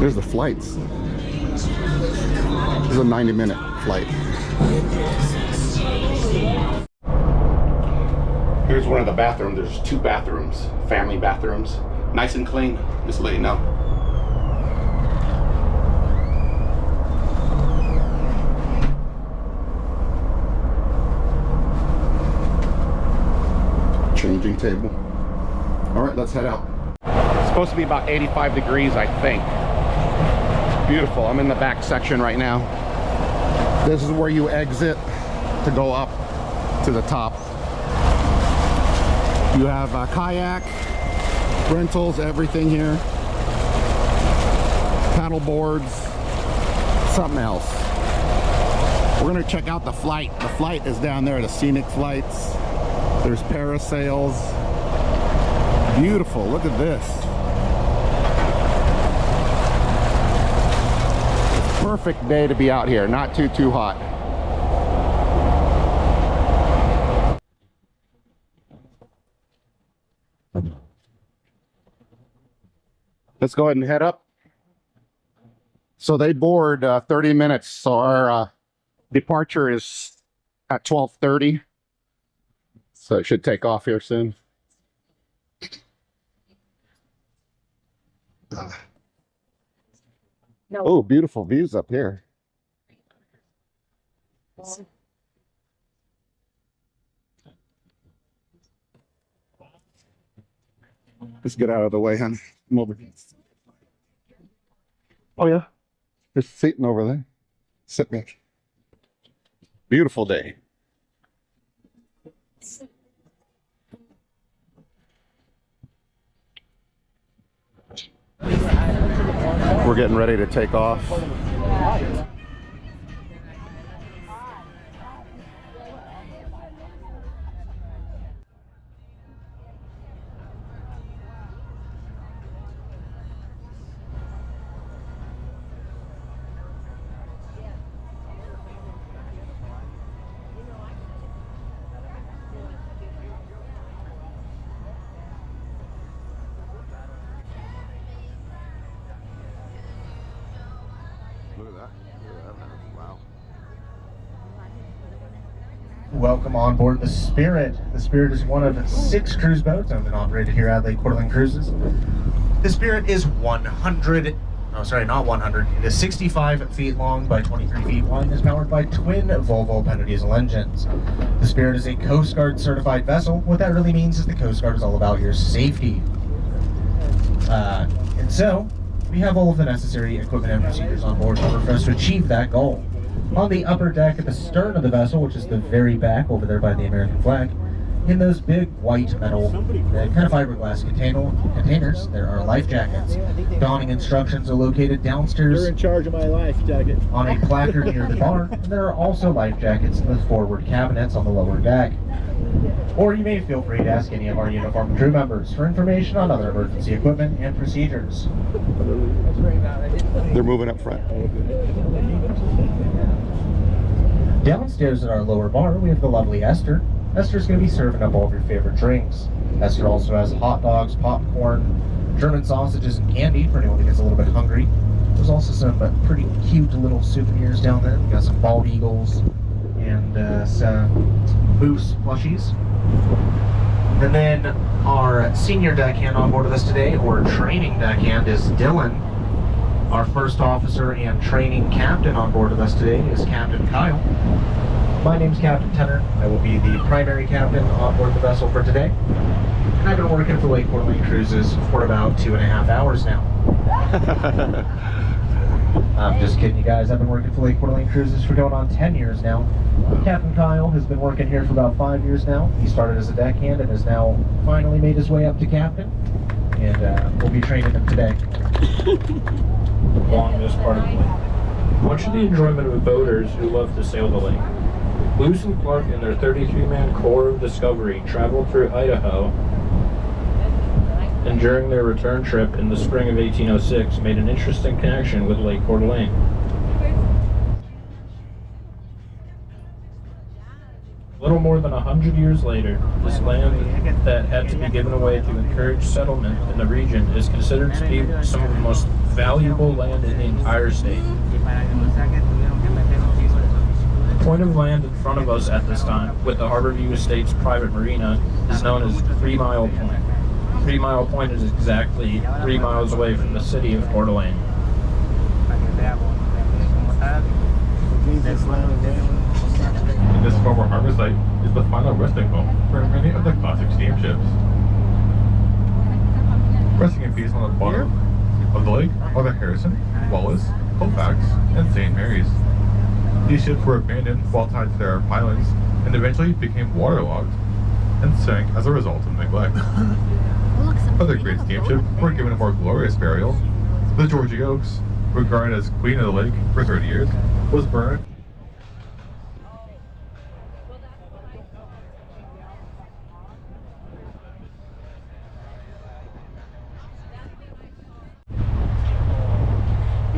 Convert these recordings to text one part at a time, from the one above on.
There's the flights. This is a 90-minute flight. Here's one of the bathrooms. There's 2 bathrooms, family bathrooms. Nice and clean, just to let you know. Changing table. All right, let's head out. It's supposed to be about 85 degrees, I think. It's beautiful. I'm in the back section right now. This is where you exit to go up to the top. You have kayak, rentals, everything here. Paddle boards, something else. We're gonna check out the flight. The flight is down there, the Scenic Flights. There's Parasails. Beautiful, look at this. It's a perfect day to be out here, not too hot. Let's go ahead and head up. So they board 30 minutes. So our departure is at 12:30. So it should take off here soon. No. Oh, beautiful views up here. Let's get out of the way, honey. Come over. Oh yeah, there's seating over there. Sit back. Beautiful day. We're getting ready to take off. Look at that. Look at that, man. Wow. Welcome on board the Spirit. The Spirit is one of 6 cruise boats owned and operated here at Lake Coeur d'Alene Cruises. The Spirit is 65 feet long by 23 feet wide and is powered by twin Volvo Diesel engines. The Spirit is a Coast Guard certified vessel. What that really means is the Coast Guard is all about your safety. And so, we have all of the necessary equipment and procedures on board in order for us to achieve that goal. On the upper deck at the stern of the vessel, which is the very back over there by the American flag, in those big white metal kind of fiberglass containers, there are life jackets. Donning instructions are located downstairs. You're in charge of my life jacket. On a placard near the bar. And there are also life jackets in the forward cabinets on the lower deck. Or you may feel free to ask any of our uniformed crew members for information on other emergency equipment and procedures. They're moving up front. Downstairs at our lower bar, we have the lovely Esther. Esther's going to be serving up all of your favorite drinks. Esther also has hot dogs, popcorn, German sausages, and candy for anyone that gets a little bit hungry. There's also some pretty cute little souvenirs down there. We got some bald eagles and some moose plushies. And then our senior deckhand on board with us today, or training deckhand, is Dylan. Our first officer and training captain on board with us today is Captain Kyle. My name's Captain Tenner. I will be the primary captain on board the vessel for today. And I've been working for Lake Coeur d'Alene Cruises for about 2.5 hours now. I'm just kidding you guys. I've been working for Lake Coeur d'Alene Cruises for going on 10 years now. Captain Kyle has been working here for about 5 years now. He started as a deckhand and has now finally made his way up to captain. And we'll be training him today. Along this part of the lake. Much of the enjoyment of boaters who love to sail the lake. Lewis and Clark and their 33-man Coeur of Discovery traveled through Idaho, and during their return trip in the spring of 1806 made an interesting connection with Lake Coeur d'Alene. Little more than 100 years later, this land that had to be given away to encourage settlement in the region is considered to be some of the most valuable land in the entire state. The point of land in front of us at this time, with the Harborview Estates private marina, is known as 3 Mile Point. 3 Mile Point is exactly 3 miles away from the city of Coeur d'Alene. This former harbor site is the final resting home for many of the classic steamships. Resting in peace on the bottom of the lake are the Harrison, Wallace, Colfax, and St. Mary's. These ships were abandoned while tied to their pilings and eventually became waterlogged and sank as a result of neglect. Other great steamships were given a more glorious burial. The Georgia Oaks, regarded as Queen of the Lake for 30 years, was burned.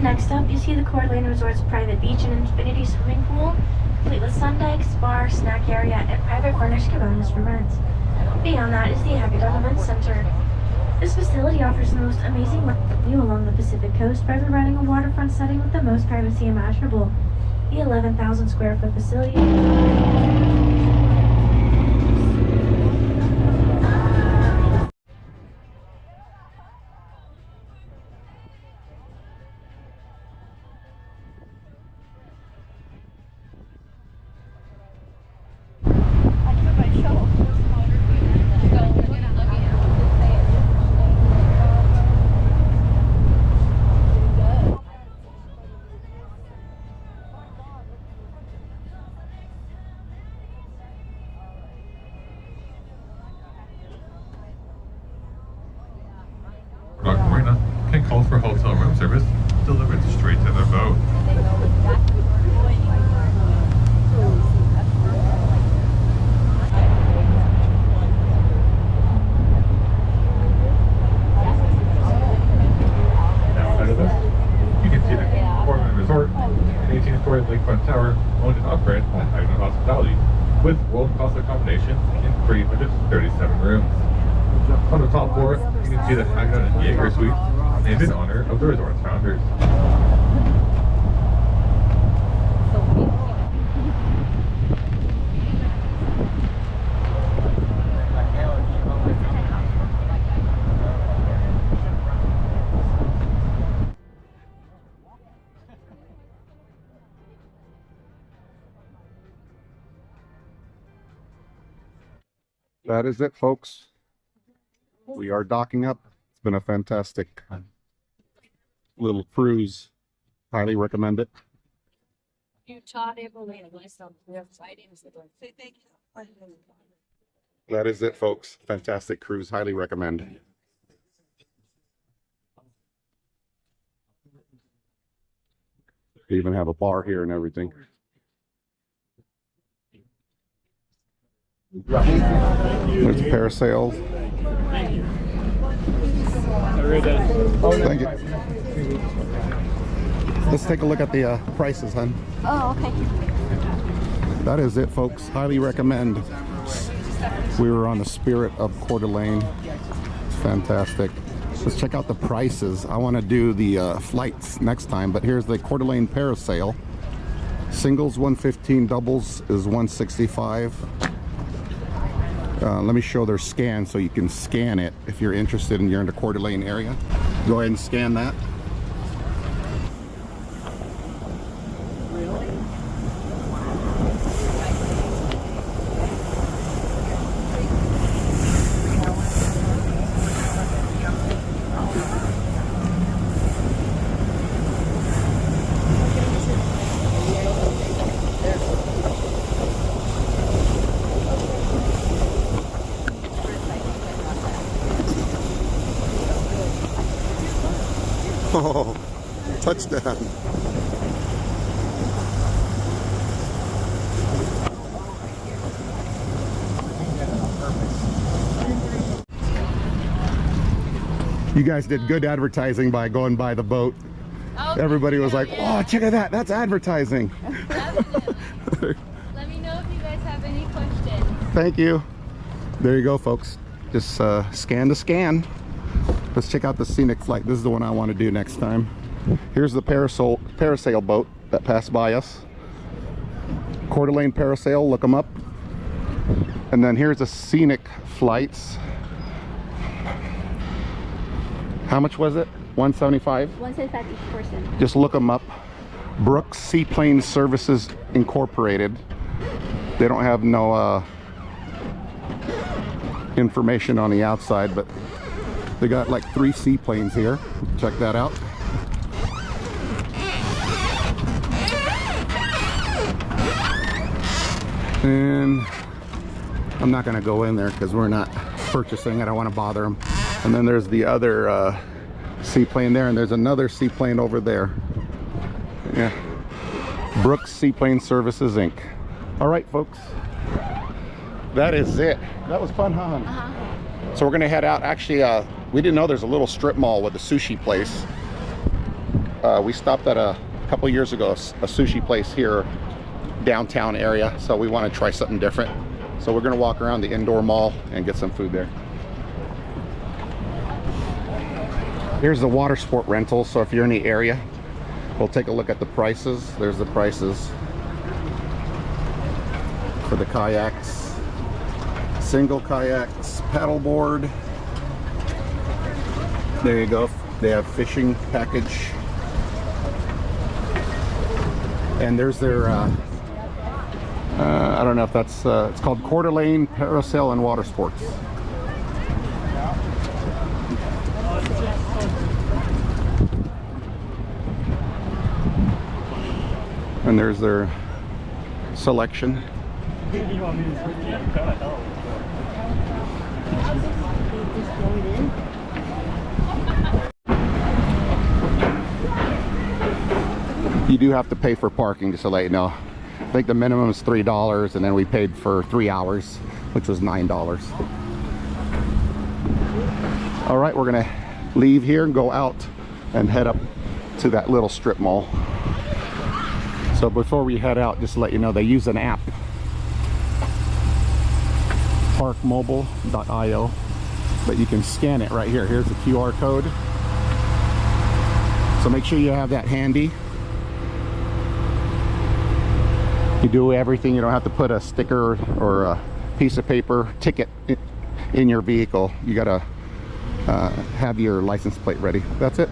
Next up, you see the Coeur d'Alene Resort's private beach and infinity swimming pool, complete with sun decks, bar, snack area, and private furnished cabanas for rent. Beyond that is the Hackathon Event Center. This facility offers the most amazing view along the Pacific coast by providing a waterfront setting with the most privacy imaginable. The 11,000 square foot facility Marina can call for hotel room service delivered straight to their boat. Outside of this, you can see the Coeur Resort, an 18-story lakefront tower owned and operated by Idaho Hospitality, with world-class accommodation in 337 rooms. On the top floor, you can see the Hangout and Jaeger Suite, named in honor of the resort's founders. That is it, folks. We are docking up. It's been a fantastic little cruise. Highly recommend it. That is it, folks. Fantastic cruise. Highly recommend. They even have a bar here and everything. There's Parasail. Thank you. Let's take a look at the prices, hon. Oh, okay. That is it, folks. Highly recommend. We were on the Spirit of Coeur d'Alene. It's fantastic. Let's check out the prices. I want to do the flights next time, but here's the Coeur d'Alene Parasail. Singles 115, doubles is 165. Let me show their scan so you can scan it if you're interested and you're in the Coeur d'Alene area. Go ahead and scan that. Oh, touchdown. You guys did good advertising by going by the boat. Oh, everybody was like, oh, check out that. That's advertising. Let me know if you guys have any questions. Thank you. There you go, folks. Just scan to scan. Let's check out the Scenic Flight. This is the one I want to do next time. Here's the Parasail boat that passed by us. Coeur d'Alene Parasail, look them up. And then here's the Scenic Flights. How much was it? 175? 175 each person. Just look them up. Brooks Seaplane Services Incorporated. They don't have no information on the outside, but they got like 3 seaplanes here. Check that out. And I'm not going to go in there because we're not purchasing. I don't want to bother them. And then there's the other seaplane there, and there's another seaplane over there. Yeah, Brooks Seaplane Services Inc. All right, folks, that is it. That was fun, huh? So we're gonna head out. Actually, we didn't know there's a little strip mall with a sushi place. We stopped at a couple years ago, a sushi place here downtown area, so we want to try something different. So we're gonna walk around the indoor mall and get some food there. Here's the Watersport rental, so if you're in the area, we'll take a look at the prices. There's the prices for the kayaks. Single kayaks, paddleboard. There you go. They have fishing package. And there's their, I don't know if that's, it's called Coeur d'Alene Parasail and Watersports. And there's their selection. You do have to pay for parking, just to let you know. I think the minimum is $3, and then we paid for 3 hours, which was $9. All right, we're gonna leave here and go out and head up to that little strip mall. So before we head out, just to let you know, they use an app, parkmobile.io, but you can scan it right here. Here's the QR code. So make sure you have that handy. You do everything. You don't have to put a sticker or a piece of paper ticket in your vehicle. You gotta have your license plate ready. That's it.